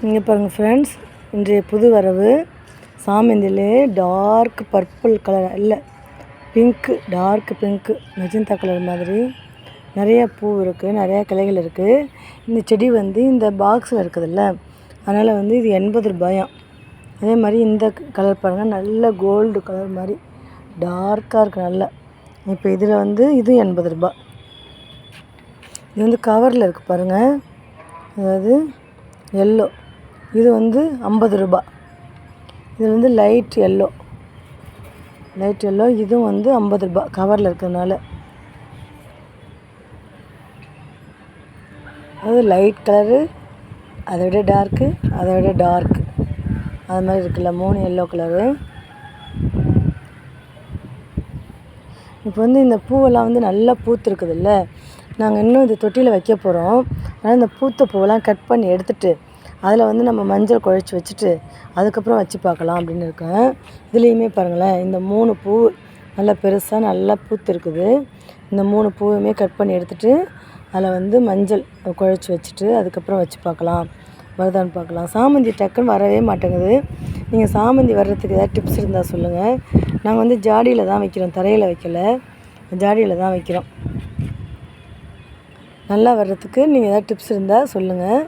இங்கே பாருங்கள் ஃப்ரெண்ட்ஸ், இன்றைய புது வரவு சாமந்திலே டார்க் பர்பிள் கலர் இல்லை pink, dark pink magenta colour மாதிரி நிறையா பூ இருக்குது, நிறையா கிளைகள் இருக்குது. இந்த செடி வந்து இந்த பாக்ஸில் இருக்குதுல்ல, அதனால் வந்து இது 80 ரூபாயாம். அதே மாதிரி இந்த கலர் பாருங்கள், நல்ல கோல்டு கலர் மாதிரி டார்க்காக இருக்குது நல்லா. இப்போ இதில் வந்து இது 80 ரூபா. இது வந்து கவரில் இருக்குது பாருங்கள், அதாவது எல்லோ, இது வந்து 50 ரூபா. இது வந்து லைட் எல்லோ, இதுவும் வந்து 50 ரூபா கவரில் இருக்கிறதுனால. அது லைட் கலரு, அதை விட டார்க்கு, அதை விட டார்க்கு, அது மாதிரி இருக்குல்ல 3 எல்லோ கலரு. இப்போ வந்து இந்த பூவெல்லாம் வந்து நல்லா பூத்துருக்குதுல்ல, நாங்கள் இன்னும் இது தொட்டியில் வைக்க போகிறோம். அதனால் இந்த பூத்த பூவெல்லாம் கட் பண்ணி எடுத்துகிட்டு அதில் வந்து நம்ம மஞ்சள் குழச்சி வச்சுட்டு அதுக்கப்புறம் வச்சு பார்க்கலாம் அப்படின்னு இருக்கேன். இதுலேயுமே பாருங்களேன், இந்த 3 பூ நல்லா பெருசாக நல்லா பூத்து இருக்குது. இந்த 3 பூவுமே கட் பண்ணி எடுத்துகிட்டு அதில் வந்து மஞ்சள் குழச்சி வச்சுட்டு அதுக்கப்புறம் வச்சு பார்க்கலாம், வருதான்னு பார்க்கலாம். சாமந்தி டக்குன்னு வரவே மாட்டேங்குது. நீங்கள் சாமந்தி வர்றதுக்கு ஏதாவது டிப்ஸ் இருந்தால் சொல்லுங்கள். நாங்கள் வந்து ஜாடியில் தான் வைக்கிறோம், தரையில் வைக்கலை, ஜாடியில் தான் வைக்கிறோம். நல்லா வர்றதுக்கு நீங்கள் ஏதாவது டிப்ஸ் இருந்தால் சொல்லுங்கள்.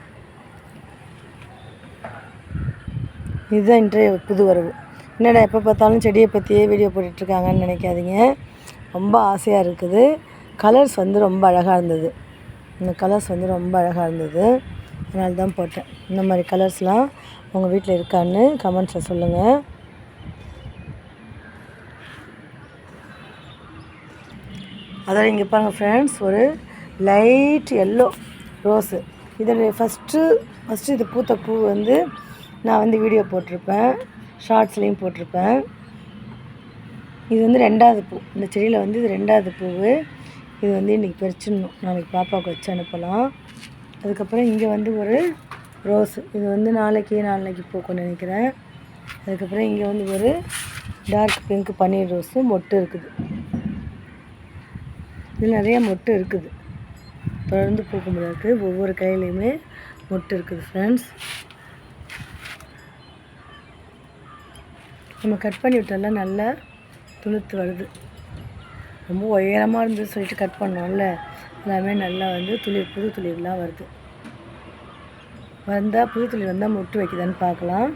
இதுதான் இன்றைய புது வரவு. என்னடா எப்போ பார்த்தாலும் செடியை பற்றியே வீடியோ போட்டுட்ருக்காங்கன்னு நினைக்காதீங்க. ரொம்ப ஆசையாக இருக்குது. கலர்ஸ் வந்து ரொம்ப அழகாக இருந்தது, இந்த கலர்ஸ் வந்து ரொம்ப அழகாக இருந்தது, அதனால தான் போட்டேன். இந்த மாதிரி கலர்ஸ்லாம் உங்கள் வீட்டில் இருக்கான்னு கமெண்ட்ஸில் சொல்லுங்கள். அதோட இங்கே பாருங்கள் ஃப்ரெண்ட்ஸ், ஒரு லைட் எல்லோ ரோஸு. இதோடைய ஃபஸ்ட்டு இது பூத்த பூ வந்து நான் வந்து வீடியோ போட்டிருப்பேன், ஷார்ட்ஸ்லேயும் போட்டிருப்பேன். இது வந்து 2வது பூ, இந்த செடியில் வந்து இது 2வது பூ. இது வந்து இன்றைக்கி பறிச்சிடணும், நாளைக்கு பாப்பாவுக்கு வச்சு அனுப்பலாம். அதுக்கப்புறம் இங்கே வந்து ஒரு ரோஸு, இது வந்து நாளைக்கு பூக்கும்னு நினைக்கிறேன். அதுக்கப்புறம் இங்கே வந்து ஒரு டார்க் பிங்க் பன்னீர் ரோஸு மொட்டு இருக்குது. இதில் நிறைய மொட்டு இருக்குது, தொடர்ந்து பூக்க முடியாது, ஒவ்வொரு கையிலையுமே மொட்டு இருக்குது ஃப்ரெண்ட்ஸ். நம்ம கட் பண்ணி விட்டாலாம் நல்லா துளுத்து வருது. ரொம்ப உயரமாக இருந்தது சொல்லிட்டு கட் பண்ணோம்ல, எல்லாமே நல்லா வந்து புது துளிர்லாம் வருது. புது துளிர் வந்தால் மொட்டு வைக்குதான்னு பார்க்கலாம்.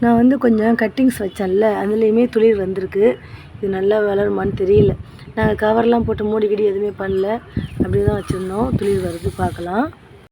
நான் வந்து கொஞ்சம் கட்டிங்ஸ் வச்சேன்ல, அதுலேயுமே துளிர் வந்திருக்கு. இது நல்லா வளருமான்னு தெரியல. நாங்கள் கவர்லாம் போட்டு மூடிக்கிடி எதுவுமே பண்ணல, அப்படி தான் வச்சுருந்தோம். துளிர் வருது, பார்க்கலாம்.